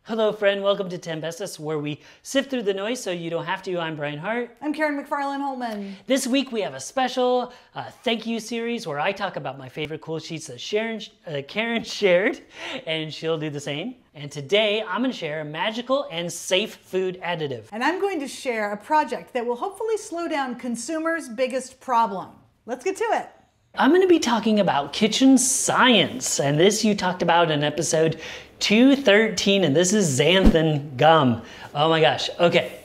Hello friend, welcome to 10 Bestest, where we sift through the noise so you don't have to. I'm Brian Hart. I'm Karen McFarlane-Holman. This week we have a special thank you series where I talk about my favorite cool sheets that Karen shared, and she'll do the same. And today I'm going to share a magical and safe food additive. And I'm going to share a project that will hopefully slow down consumers' biggest problem. Let's get to it. I'm going to be talking about kitchen science, and this you talked about in episode 213, and this is xanthan gum. Oh my gosh. Okay.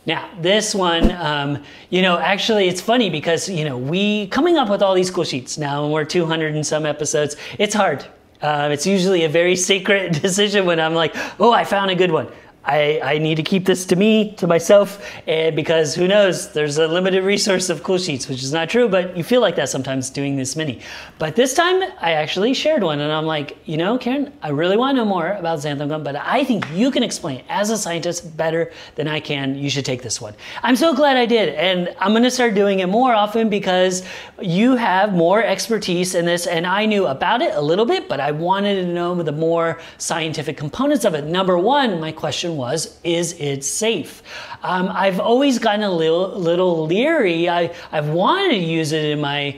Now this one, actually it's funny because, we coming up with all these cool sheets now, and we're 200 and some episodes. It's hard. It's usually a very sacred decision when I'm like, oh, I found a good one. I need to keep this to me, to myself, because who knows, there's a limited resource of cool sheets, which is not true, but you feel like that sometimes doing this many. But this time I actually shared one, and I'm like, Karen, I really want to know more about xanthan gum, but I think you can explain it as a scientist better than I can. You should take this one. I'm so glad I did, and I'm going to start doing it more often because you have more expertise in this, and I knew about it a little bit, but I wanted to know the more scientific components of it. Number one, my question was, is it safe? I've always gotten a little leery. I've wanted to use it in my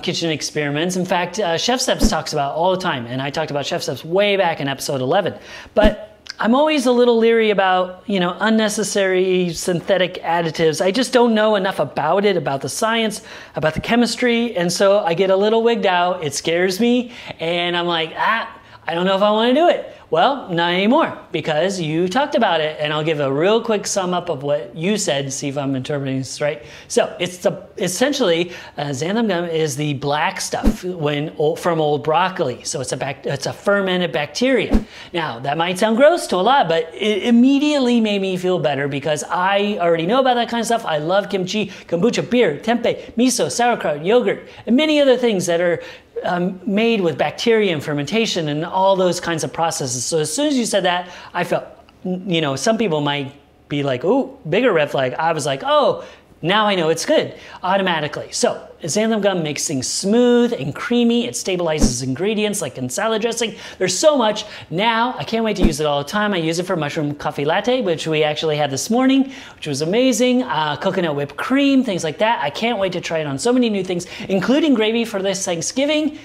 kitchen experiments. In fact, Chef Steps talks about it all the time, and I talked about Chef Steps way back in episode 11. But I'm always a little leery about, unnecessary synthetic additives. I just don't know enough about it, about the science, about the chemistry, and so I get a little wigged out. It scares me, and I'm like, I don't know if I want to do it. Well, not anymore, because you talked about it, and I'll give a real quick sum up of what you said, see if I'm interpreting this right. So it's essentially xanthan gum is the black stuff from old broccoli. So it's a fermented bacteria. Now that might sound gross to a lot, but it immediately made me feel better because I already know about that kind of stuff. I love kimchi, kombucha, beer, tempeh, miso, sauerkraut, yogurt, and many other things that are made with bacteria and fermentation and all those kinds of processes. So as soon as you said that, I felt, some people might be like, oh, bigger red flag. I was like, oh, now I know it's good automatically. So xanthan gum makes things smooth and creamy. It stabilizes ingredients like in salad dressing. There's so much. Now I can't wait to use it all the time. I use it for mushroom coffee latte, which we actually had this morning, which was amazing. Coconut whipped cream, things like that. I can't wait to try it on so many new things, including gravy for this Thanksgiving.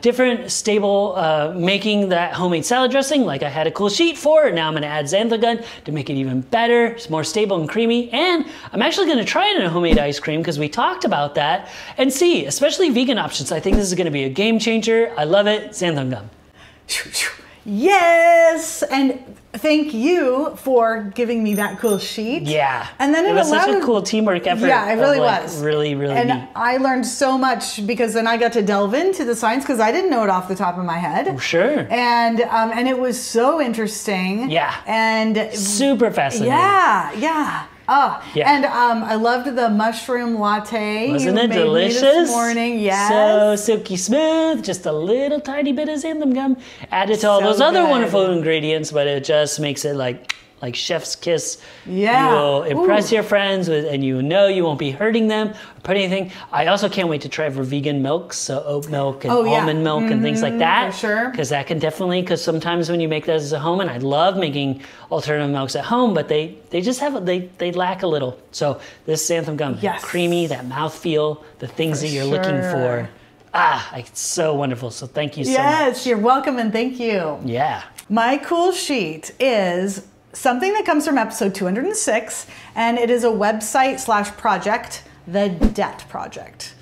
Different stable making that homemade salad dressing like I had a cool sheet for, and now I'm going to add xanthan gum to make it even better. It's more stable and creamy, and I'm actually going to try it in a homemade ice cream because we talked about that, and see, especially vegan options. I think this is going to be a game changer. I love it. Xanthan gum. Yes, and thank you for giving me that cool sheet. Yeah, and then it was such a cool teamwork effort. Yeah, it really was. Really and neat. I learned so much because then I got to delve into the science because I didn't know it off the top of my head. Sure. And it was so interesting. Yeah. And super fascinating. Yeah. Oh, yeah. And I loved the mushroom latte. Wasn't it delicious? This morning, yes. So silky smooth, just a little tiny bit of xanthan gum added to all those other wonderful ingredients, but it just makes it like chef's kiss. Yeah. You will impress your friends with, and you won't be hurting them or put anything. I also can't wait to try for vegan milks, so oat milk and almond milk and things like that. For sure. Because that can definitely, because sometimes when you make those at home, and I love making alternative milks at home, but they just have, they lack a little. So this xanthan gum, creamy, that mouthfeel, the things that you're looking for. It's so wonderful. So thank you so much. Yes, you're welcome and thank you. Yeah. My cool sheet is something that comes from episode 206, and it is a website/project, the Debt Project.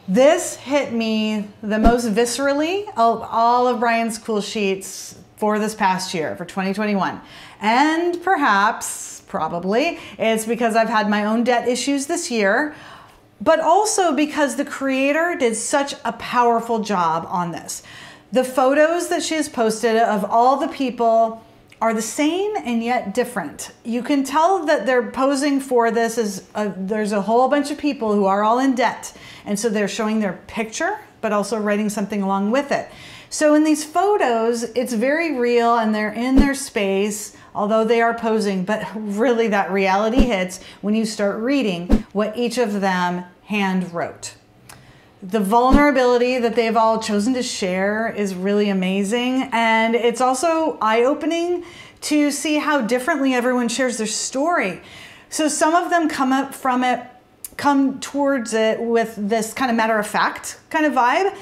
This hit me the most viscerally of all of Brian's cool sheets for this past year, for 2021. And probably, it's because I've had my own debt issues this year, but also because the creator did such a powerful job on this. The photos that she has posted of all the people are the same and yet different. You can tell that they're posing for this there's a whole bunch of people who are all in debt. And so they're showing their picture, but also writing something along with it. So in these photos, it's very real and they're in their space, although they are posing, but really that reality hits when you start reading what each of them hand wrote. The vulnerability that they've all chosen to share is really amazing. And it's also eye-opening to see how differently everyone shares their story. So some of them come towards it with this kind of matter-of-fact kind of vibe.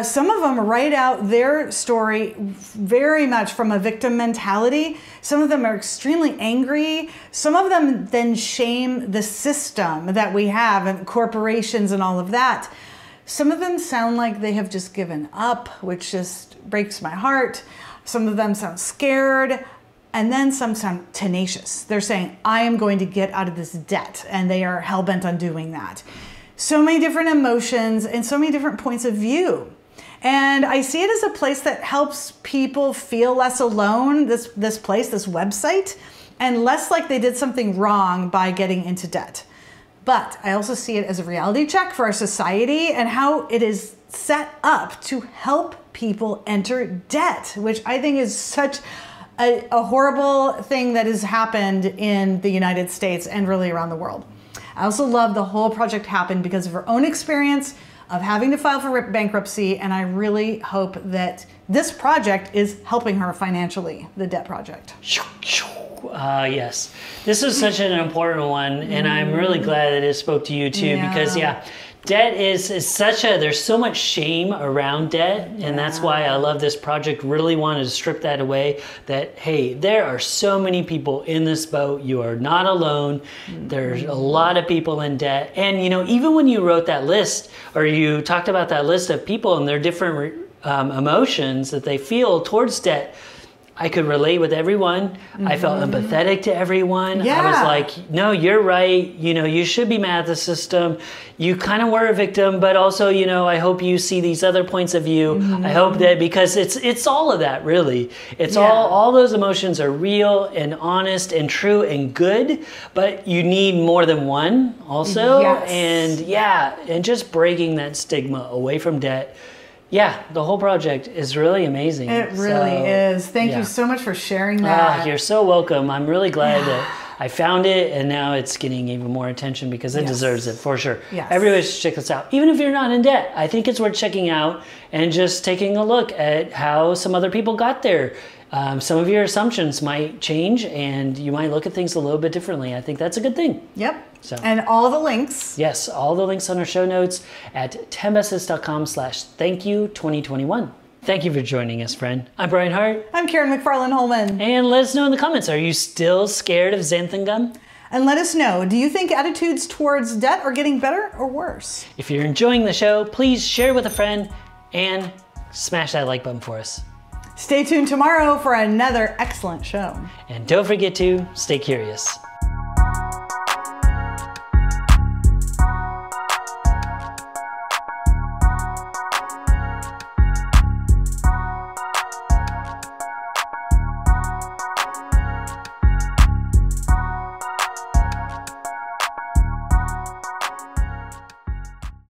Some of them write out their story very much from a victim mentality. Some of them are extremely angry. Some of them then shame the system that we have and corporations and all of that. Some of them sound like they have just given up, which just breaks my heart. Some of them sound scared. And then some sound tenacious. They're saying, I am going to get out of this debt. And they are hell-bent on doing that. So many different emotions and so many different points of view. And I see it as a place that helps people feel less alone, this website, and less like they did something wrong by getting into debt. But I also see it as a reality check for our society and how it is set up to help people enter debt, which I think is such a horrible thing that has happened in the United States and really around the world. I also love the whole project happened because of her own experience of having to file for bankruptcy, and I really hope that this project is helping her financially, the debt project. Yes, this is such an important one, and I'm really glad that it spoke to you too, because debt is such there's so much shame around debt, and that's why I love this project. Really wanted to strip that away, that hey, there are so many people in this boat. You are not alone. There's a lot of people in debt. And you know, even when you wrote that list, or you talked about that list of people and their different emotions that they feel towards debt, I could relate with everyone. I felt empathetic to everyone. I was like, no, you're right. You know, you should be mad at the system. You kind of were a victim, but also, you know, I hope you see these other points of view. I hope that, because it's all of that, really. It's all those emotions are real and honest and true and good, but you need more than one also. And and just breaking that stigma away from debt. Yeah, the whole project is really amazing. It really is. Thank you so much for sharing that. You're so welcome. I'm really glad that I found it, and now it's getting even more attention because it deserves it, for sure. Everybody should check this out. Even if you're not in debt, I think it's worth checking out and just taking a look at how some other people got there. Some of your assumptions might change, and you might look at things a little bit differently. I think that's a good thing. So, and all the links. Yes, all the links on our show notes at 10bestest.com/thankyou2021. Thank you for joining us, friend. I'm Brian Hart. I'm Karen McFarland Holman. And let us know in the comments, are you still scared of xanthan gum? And let us know, do you think attitudes towards debt are getting better or worse? If you're enjoying the show, please share with a friend and smash that like button for us. Stay tuned tomorrow for another excellent show. And don't forget to stay curious.